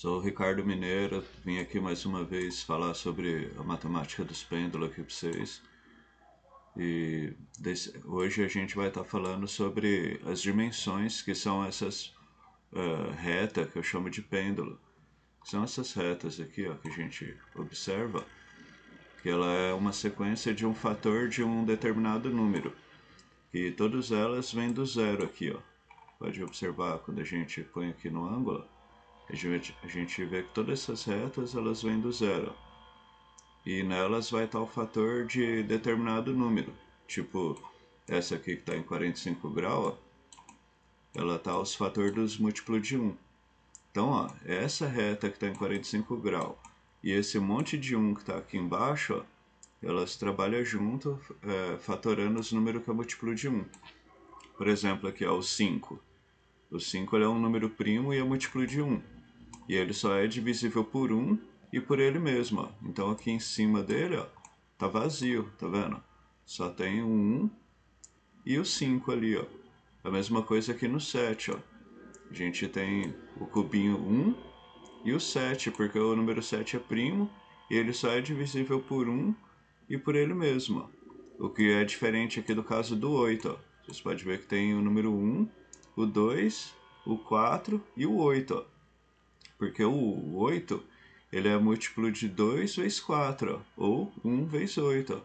Sou o Ricardo Mineiro, vim aqui mais uma vez falar sobre a matemática dos pêndulos aqui para vocês. Hoje a gente vai estar falando sobre as dimensões, que são essas retas que eu chamo de pêndulo. São essas retas aqui, ó, que a gente observa, que ela é uma sequência de um fator de um determinado número. E todas elas vêm do zero aqui, ó. Pode observar quando a gente põe aqui no ângulo. A gente vê que todas essas retas elas vêm do zero. E nelas vai estar o fator de determinado número. Tipo, essa aqui que está em 45 graus, ó, ela está aos fatores dos múltiplos de 1. Então, ó, essa reta que está em 45 graus e esse monte de 1 que está aqui embaixo, ó, elas trabalham junto, fatorando os números que é múltiplo de 1. Por exemplo, aqui ó, o 5. O 5 ele é um número primo e é múltiplo de 1. E ele só é divisível por 1 e por ele mesmo. Ó. Então aqui em cima dele ó, tá vazio, tá vendo? Só tem o 1 e o 5 ali. Ó. A mesma coisa aqui no 7. Ó. A gente tem o cubinho 1 e o 7, porque o número 7 é primo e ele só é divisível por 1 e por ele mesmo. Ó. O que é diferente aqui do caso do 8. Ó. Vocês podem ver que tem o número 1, o 2, o 4 e o 8. Ó. Porque o 8 ele é múltiplo de 2 vezes 4, ó, ou 1 vezes 8.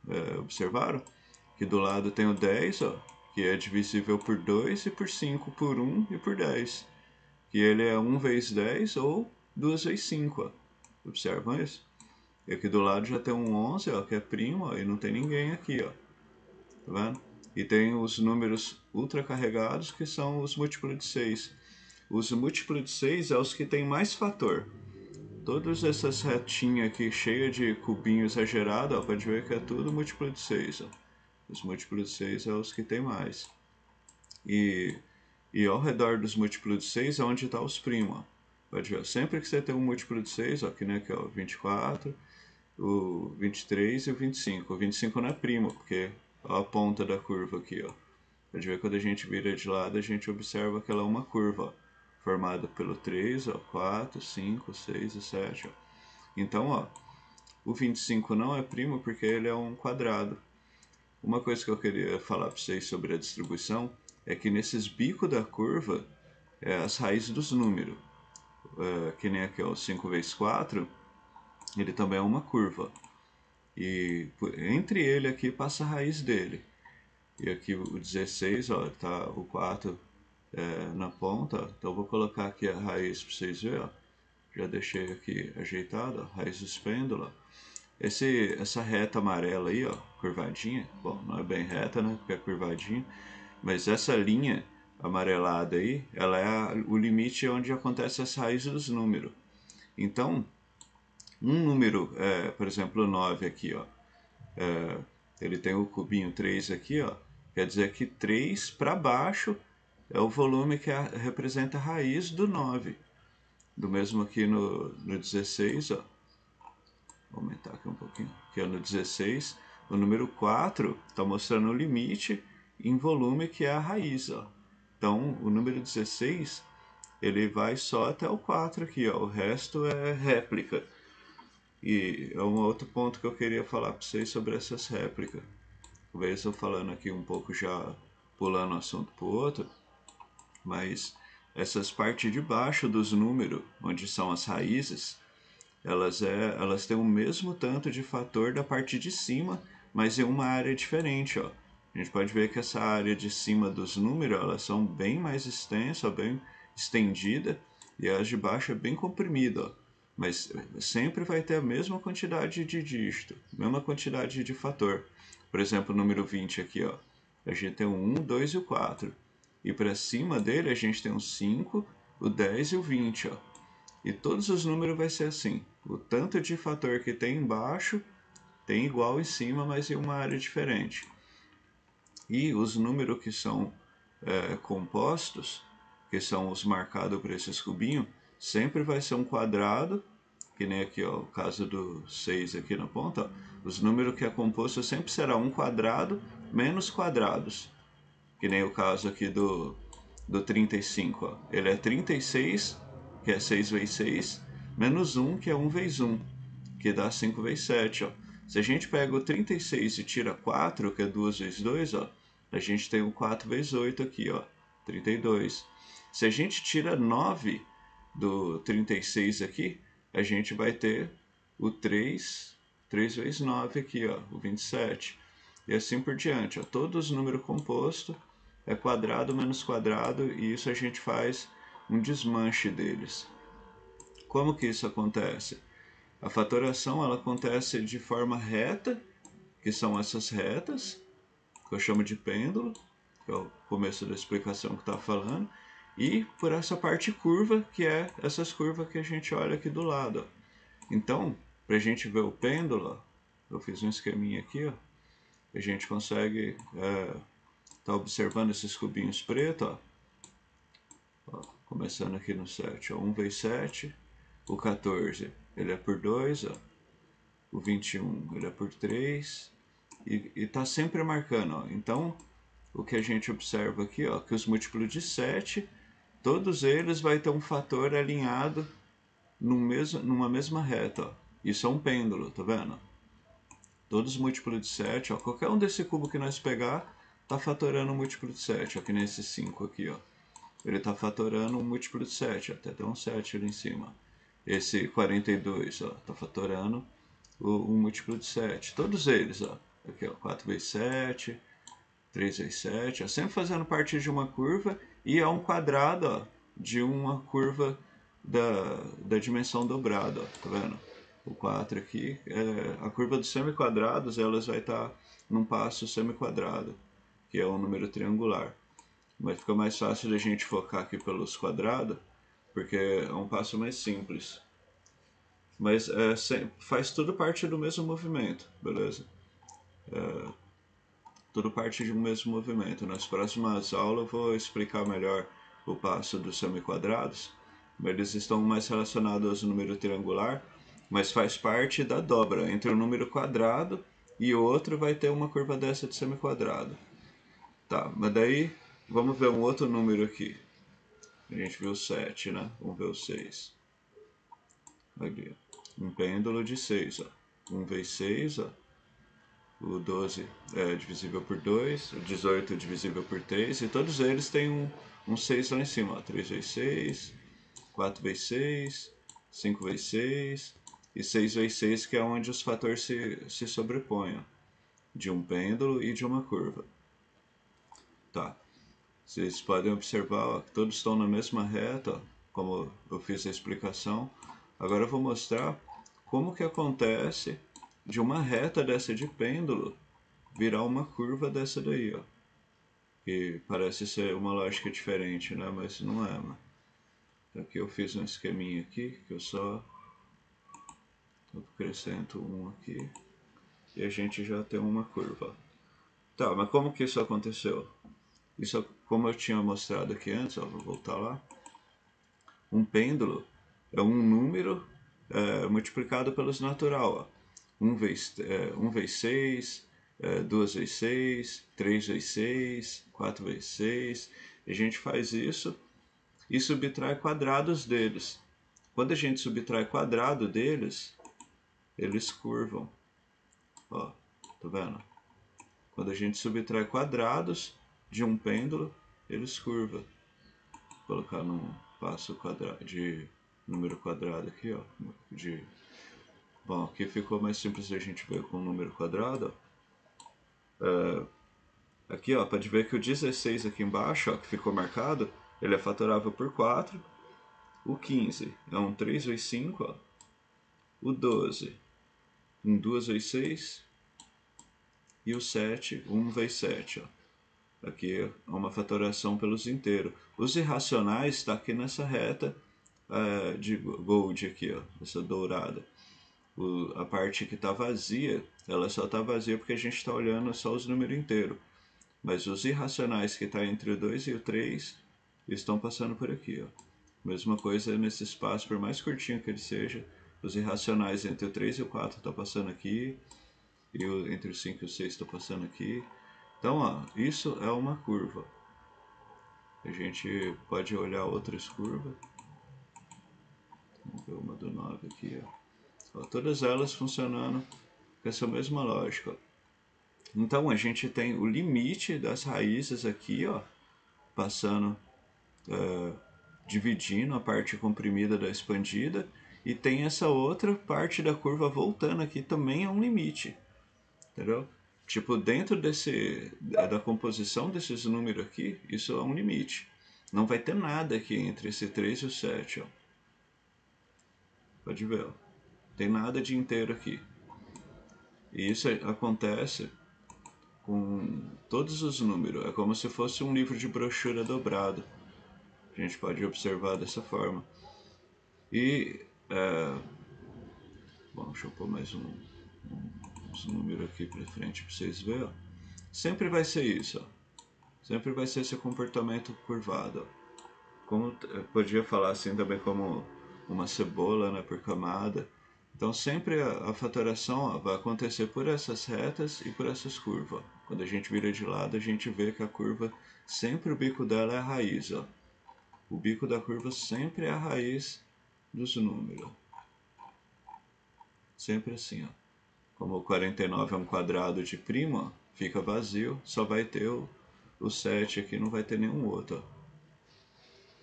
Ó. Observaram? Que do lado tem o 10, ó, que é divisível por 2 e por 5, por 1 e por 10. Que ele é 1 vezes 10 ou 2 vezes 5. Ó. Observam isso? E aqui do lado já tem um 11, ó, que é primo, ó, e não tem ninguém aqui. Ó. Tá vendo? E tem os números ultracarregados, que são os múltiplos de 6. Os múltiplos de 6 é os que tem mais fator. Todas essas retinhas aqui, cheias de cubinho exagerado, ó, pode ver que é tudo múltiplo de 6. Ó. Os múltiplos de 6 é os que tem mais. E ao redor dos múltiplos de 6 é onde está os primos. Ó. Pode ver, sempre que você tem um múltiplo de 6, ó, que nem aqui, ó, 24, o 23 e o 25. O 25 não é primo, porque ó, a ponta da curva aqui, ó. Pode ver quando a gente vira de lado, a gente observa que ela é uma curva, ó, formada pelo 3, ó, 4, 5, 6 e 7. Ó. Então, ó, o 25 não é primo porque ele é um quadrado. Uma coisa que eu queria falar para vocês sobre a distribuição é que nesses bicos da curva, as raízes dos números, que nem aqui, ó, 5 vezes 4, ele também é uma curva. E entre ele aqui passa a raiz dele. E aqui o 16, ó, tá o 4 na ponta. Ó. Então eu vou colocar aqui a raiz para vocês verem. Ó. Já deixei aqui ajeitado, ó, raiz dos pêndulos. Essa reta amarela aí, ó, curvadinha, bom, não é bem reta, né, porque é curvadinha, mas essa linha amarelada aí, ela é o limite onde acontece as raízes dos números. Então, um número, por exemplo, o 9 aqui, ó, ele tem o cubinho 3 aqui, ó, quer dizer que 3 para baixo é o volume que representa a raiz do 9. Do mesmo aqui no 16, ó. Vou aumentar aqui um pouquinho. Aqui ó, no 16, o número 4 está mostrando o limite em volume que é a raiz. Ó. Então, o número 16, ele vai só até o 4 aqui. Ó. O resto é réplica. E é um outro ponto que eu queria falar para vocês sobre essas réplicas. Talvez eu falando aqui um pouco já pulando um assunto para o outro, mas essas partes de baixo dos números, onde são as raízes, elas têm o mesmo tanto de fator da parte de cima, mas em uma área diferente. Ó. A gente pode ver que essa área de cima dos números, elas são bem mais extensas, bem estendida, e as de baixo é bem comprimida. Ó. Mas sempre vai ter a mesma quantidade de dígito, mesma quantidade de fator. Por exemplo, o número 20 aqui, ó, a gente tem o 1, 2 e o 4. E para cima dele a gente tem o 5, o 10 e o 20. Ó. E todos os números vai ser assim. O tanto de fator que tem embaixo tem igual em cima, mas em uma área diferente. E os números que são compostos, que são os marcados por esses cubinhos, sempre vai ser um quadrado, que nem aqui ó, o caso do 6 aqui na ponta. Ó, os números que é composto sempre será um quadrado menos quadrados. Que nem o caso aqui do 35. Ó. Ele é 36 que é 6 vezes 6, menos 1, que é 1 vezes 1, que dá 5 vezes 7, ó. Se a gente pega o 36 e tira 4, que é 2 vezes 2, ó, a gente tem o 4 vezes 8 aqui, ó, 32. Se a gente tira 9 do 36 aqui, a gente vai ter o 3 vezes 9 aqui, ó, o 27. E assim por diante, ó. Todos os números compostos é quadrado menos quadrado, e isso a gente faz um desmanche deles. Como que isso acontece? A fatoração ela acontece de forma reta, que são essas retas, que eu chamo de pêndulo, que é o começo da explicação que está falando, e por essa parte curva, que é essas curvas que a gente olha aqui do lado. Ó. Então, para a gente ver o pêndulo, ó, eu fiz um esqueminha aqui, ó, a gente consegue tá observando esses cubinhos pretos, ó, começando aqui no 7, ó, 1 vezes 7, o 14 ele é por 2, ó, o 21 ele é por 3, e tá sempre marcando, ó. Então, o que a gente observa aqui, ó, que os múltiplos de 7, todos eles vai ter um fator alinhado numa mesma reta, ó. Isso é um pêndulo, tá vendo? Todos os múltiplos de 7, ó, qualquer um desse cubo que nós pegar, tá fatorando um múltiplo de 7, ó, que nem esse 5 aqui, ó. Ele tá fatorando um múltiplo de 7, ó, até tem um 7 ali em cima. Esse 42, ó, tá fatorando um múltiplo de 7. Todos eles, ó. Aqui, ó, 4 vezes 7, 3 vezes 7, ó, sempre fazendo parte de uma curva, e é um quadrado, ó, de uma curva da dimensão dobrada, ó, tá vendo? O 4 aqui, a curva dos semiquadrados, elas vai estar num passo semiquadrado, que é um número triangular. Mas fica mais fácil da gente focar aqui pelos quadrados, porque é um passo mais simples. Mas faz tudo parte do mesmo movimento, beleza? Tudo parte de um mesmo movimento. Nas próximas aulas eu vou explicar melhor o passo dos semiquadrados, mas eles estão mais relacionados ao número triangular, mas faz parte da dobra entre um número quadrado e o outro, vai ter uma curva dessa de semiquadrado. Tá, mas daí vamos ver um outro número aqui. A gente viu 7, né? Vamos ver o 6. Aqui, um pêndulo de 6, ó. 1 vezes 6, ó. O 12 é divisível por 2, o 18 é divisível por 3, e todos eles têm um 6 lá em cima, ó. 3 vezes 6, 4 vezes 6, 5 vezes 6 e 6 vezes 6, que é onde os fatores se sobrepõem, ó, de um pêndulo e de uma curva. Tá. Vocês podem observar, ó, que todos estão na mesma reta, ó, como eu fiz a explicação. Agora eu vou mostrar como que acontece de uma reta dessa de pêndulo virar uma curva dessa daí, ó. Que parece ser uma lógica diferente, né? Mas não é, mano. Aqui eu fiz um esqueminha aqui, que eu só acrescento um aqui, e a gente já tem uma curva. Tá, mas como que isso aconteceu? Isso, como eu tinha mostrado aqui antes, ó, vou voltar lá. Um pêndulo é um número multiplicado pelos natural, ó. 1 vezes 6, 2 vezes 6, 3 vezes 6, 4 vezes 6. A gente faz isso e subtrai quadrados deles. Quando a gente subtrai quadrado deles, eles curvam. Ó, tá vendo? Quando a gente subtrai quadrados de um pêndulo, eles curvam. Vou colocar num passo quadrado de número quadrado aqui, ó. Bom, aqui ficou mais simples a gente ver com o número quadrado. Aqui, ó, pode ver que o 16 aqui embaixo, ó, que ficou marcado, ele é fatorável por 4. O 15 é um 3 vezes 5, ó. O 12, um 2 vezes 6. E o 7, 1 vezes 7, ó. Aqui é uma fatoração pelos inteiros. Os irracionais está aqui nessa reta de gold aqui, ó, essa dourada. A parte que está vazia, ela só está vazia porque a gente está olhando só os números inteiros. Mas os irracionais que está entre o 2 e o 3 estão passando por aqui, ó. Mesma coisa nesse espaço, por mais curtinho que ele seja, os irracionais entre o 3 e o 4 estão passando aqui, e entre o 5 e o 6 estão passando aqui. Então, ó, isso é uma curva. A gente pode olhar outras curvas. Vamos ver uma do 9 aqui, ó. Todas elas funcionando com essa mesma lógica, ó. Então a gente tem o limite das raízes aqui, ó, passando, dividindo a parte comprimida da expandida, e tem essa outra parte da curva voltando aqui, também é um limite, entendeu? Tipo, dentro da composição desses números aqui, isso é um limite. Não vai ter nada aqui entre esse 3 e o 7, ó. Pode ver, ó. Tem nada de inteiro aqui. E isso acontece com todos os números. É como se fosse um livro de brochura dobrado. A gente pode observar dessa forma. E, bom, deixa eu pôr mais uns números aqui pra frente pra vocês verem. Sempre vai ser isso, ó. Sempre vai ser esse comportamento curvado, ó. Como eu podia falar assim também como uma cebola, né, por camada. Então sempre a fatoração, ó, vai acontecer por essas retas e por essas curvas. Quando a gente vira de lado, a gente vê que a curva, sempre o bico dela é a raiz, ó. O bico da curva sempre é a raiz dos números. Sempre assim, ó. Como o 49 é um quadrado de prima, fica vazio, só vai ter o 7 aqui, não vai ter nenhum outro,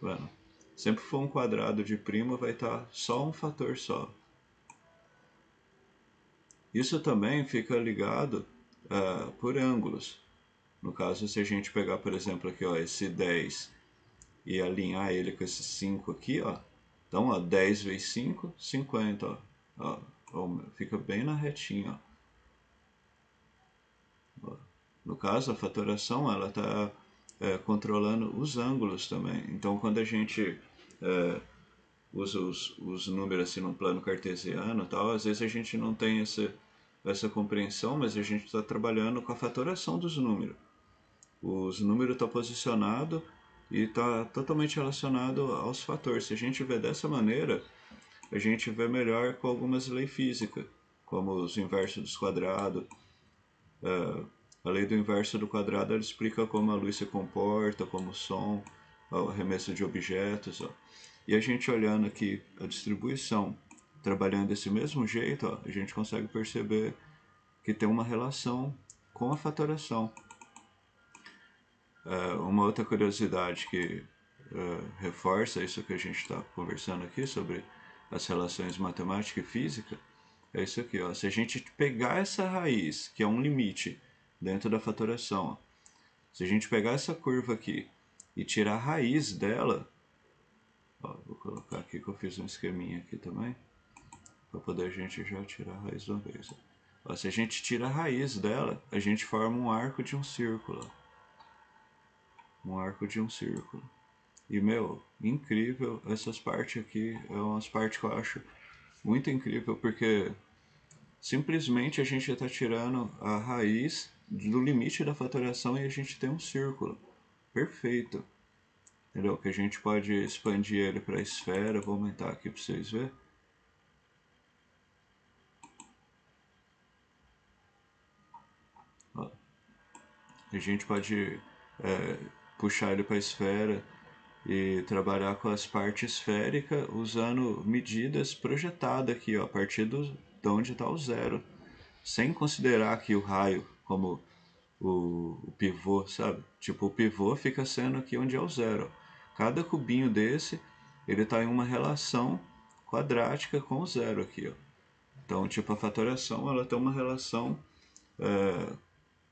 ó. Vendo? Sempre for um quadrado de prima, vai estar só um fator só. Isso também fica ligado por ângulos. No caso, se a gente pegar, por exemplo, aqui, ó, esse 10 e alinhar ele com esse 5 aqui, ó. Então, ó, 10 vezes 5, 50, ó. Ó, fica bem na retinha, ó. No caso, a fatoração, ela está controlando os ângulos também. Então, quando a gente usa os números assim no plano cartesiano e tal, às vezes a gente não tem essa compreensão, mas a gente está trabalhando com a fatoração dos números. Os números estão posicionados e está totalmente relacionado aos fatores. Se a gente vê dessa maneira, a gente vê melhor com algumas leis físicas, como os inversos dos quadrados. A lei do inverso do quadrado ela explica como a luz se comporta, como o som, o arremesso de objetos. Ó. E a gente olhando aqui a distribuição, trabalhando desse mesmo jeito, ó, a gente consegue perceber que tem uma relação com a fatoração. Uma outra curiosidade que reforça isso que a gente está conversando aqui sobre as relações matemática e física é isso aqui, ó. Se a gente pegar essa raiz, que é um limite dentro da fatoração, ó, se a gente pegar essa curva aqui e tirar a raiz dela, ó, vou colocar aqui que eu fiz um esqueminha aqui também, para poder a gente já tirar a raiz de uma vez. Ó, se a gente tira a raiz dela, a gente forma um arco de um círculo. Um arco de um círculo. E, meu, incrível, essas partes aqui é umas partes que eu acho muito incrível, porque simplesmente a gente está tirando a raiz do limite da fatoração e a gente tem um círculo perfeito, entendeu? Que a gente pode expandir ele para a esfera. Vou aumentar aqui para vocês verem. Ó, a gente pode puxar ele para a esfera e trabalhar com as partes esféricas usando medidas projetadas aqui, ó, a partir de onde está o zero, sem considerar aqui o raio como o pivô, sabe? Tipo, o pivô fica sendo aqui onde é o zero. Cada cubinho desse, ele está em uma relação quadrática com o zero aqui, ó. Então, tipo, a fatoração, ela tem uma relação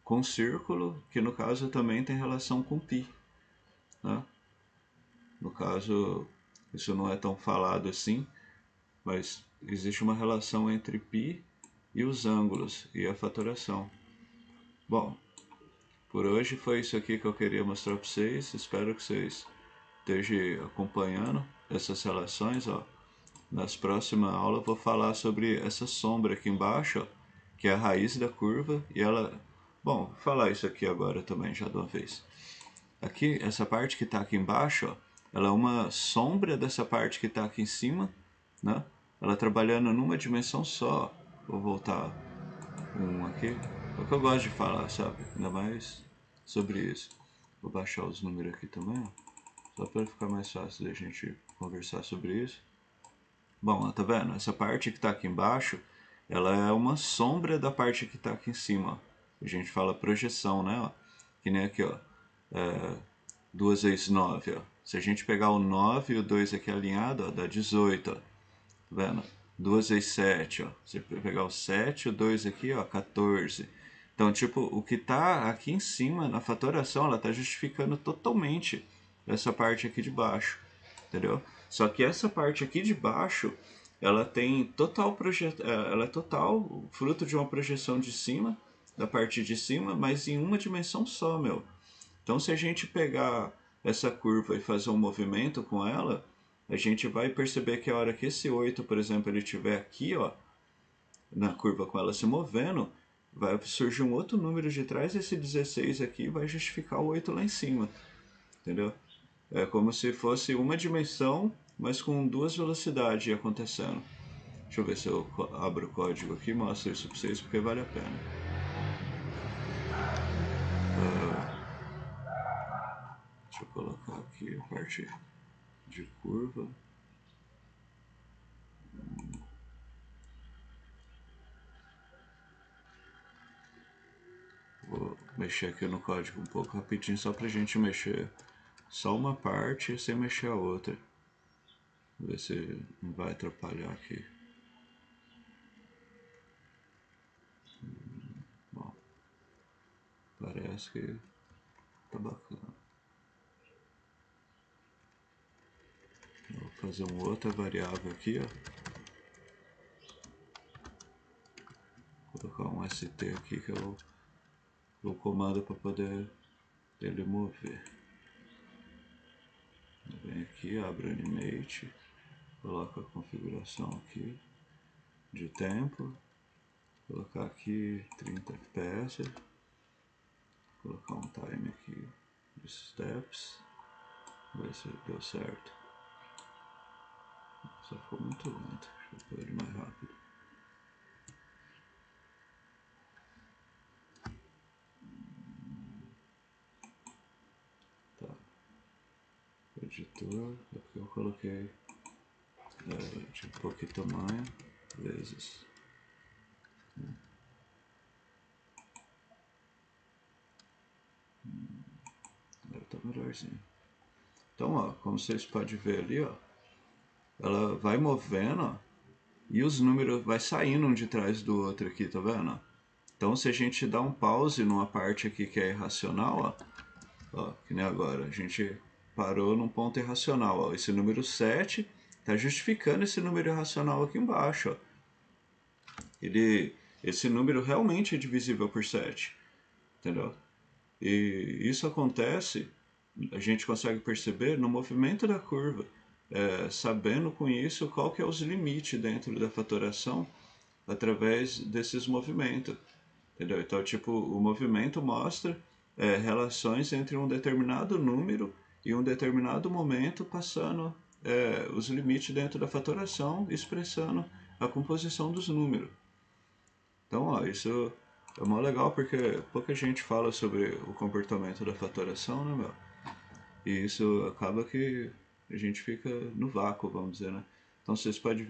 com o círculo, que no caso também tem relação com π, né? No caso, isso não é tão falado assim, mas existe uma relação entre π e os ângulos e a fatoração. Bom, por hoje foi isso aqui que eu queria mostrar para vocês. Espero que vocês estejam acompanhando essas relações. Ó. Nas próximas aulas eu vou falar sobre essa sombra aqui embaixo, ó, que é a raiz da curva. E ela... Bom, vou falar isso aqui agora também, já de uma vez. Aqui, essa parte que está aqui embaixo, ó, ela é uma sombra dessa parte que está aqui em cima, né? Ela trabalhando numa dimensão só. Vou voltar um aqui. É o que eu gosto de falar, sabe? Ainda mais sobre isso. Vou baixar os números aqui também, ó, só para ficar mais fácil da gente conversar sobre isso. Bom, ó, tá vendo? Essa parte que está aqui embaixo, ela é uma sombra da parte que está aqui em cima. Ó. A gente fala projeção, né? Ó. Que nem aqui, ó. 2 vezes 9, ó. Se a gente pegar o 9 e o 2 aqui alinhado, ó, dá 18, ó. Tá vendo? 2 vezes 7, ó. Se pegar o 7 e o 2 aqui, ó, 14. Então, tipo, o que está aqui em cima, na fatoração, ela está justificando totalmente essa parte aqui de baixo, entendeu? Só que essa parte aqui de baixo, ela tem total ela é total fruto de uma projeção de cima, da parte de cima, mas em uma dimensão só, meu. Então, se a gente pegar essa curva e fazer um movimento com ela, a gente vai perceber que a hora que esse 8, por exemplo, ele estiver aqui, ó, na curva com ela se movendo, vai surgir um outro número de trás, esse 16 aqui vai justificar o 8 lá em cima, entendeu? É como se fosse uma dimensão, mas com duas velocidades acontecendo. Deixa eu ver se eu abro o código aqui e mostro isso para vocês, porque vale a pena. Deixa eu colocar aqui a parte de curva. Vou mexer aqui no código um pouco rapidinho, só pra gente mexer só uma parte sem mexer a outra. Ver se não vai atrapalhar aqui. Bom, parece que tá bacana. Vou fazer uma outra variável aqui, ó. Vou colocar um ST aqui que é o comando para poder ele mover. Vem aqui, abre o Animate, coloca a configuração aqui de tempo, colocar aqui 30 FPS, colocar um time aqui de steps, ver se deu certo. Só ficou muito lento, deixa eu pôr ele mais rápido. Tá, editor, é porque eu coloquei de pouquinho tamanho, vezes. Agora tá melhorzinho. Então, ó, como vocês podem ver ali, ó, ela vai movendo, ó, e os números vai saindo um de trás do outro aqui, tá vendo? Então, se a gente dá um pause numa parte aqui que é irracional, ó, que nem agora, a gente parou num ponto irracional, ó, esse número 7 está justificando esse número irracional aqui embaixo, ó. Esse número realmente é divisível por 7, entendeu? E isso acontece, a gente consegue perceber no movimento da curva, sabendo com isso qual que é os limites dentro da fatoração através desses movimentos, entendeu? Então, tipo, o movimento mostra relações entre um determinado número e um determinado momento, passando os limites dentro da fatoração, expressando a composição dos números. Então, ó, isso é mó legal porque pouca gente fala sobre o comportamento da fatoração, né, meu? E isso acaba que a gente fica no vácuo, vamos dizer, né? Então vocês podem.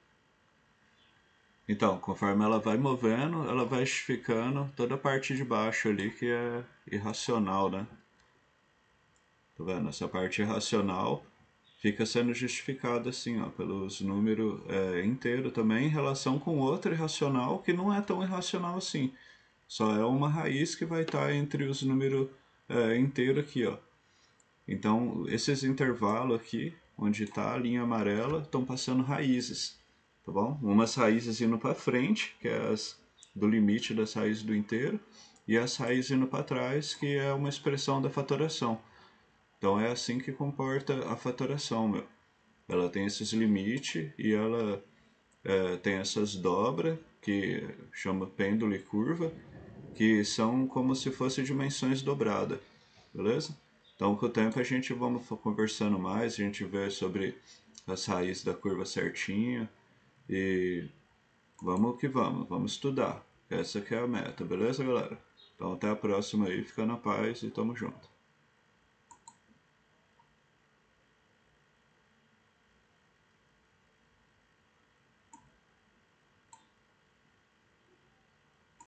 Então, conforme ela vai movendo, ela vai ficando toda a parte de baixo ali que é irracional, né? Tá vendo? Essa parte irracional fica sendo justificada assim, ó, pelos números inteiros também em relação com outro irracional que não é tão irracional assim. Só é uma raiz que vai estar entre os números inteiros aqui, ó. Então, esses intervalos aqui, onde está a linha amarela, estão passando raízes, tá bom? Umas raízes indo para frente, que é as do limite das raízes do inteiro, e as raízes indo para trás, que é uma expressão da fatoração. Então, é assim que comporta a fatoração, meu. Ela tem esses limites e ela tem essas dobras, que chama pêndulo e curva, que são como se fossem dimensões dobradas, beleza? Então, com o tempo a gente vamos conversando mais, a gente vê sobre as raízes da curva certinho e vamos estudar. Essa que é a meta, beleza, galera? Então, até a próxima aí, fica na paz e tamo junto.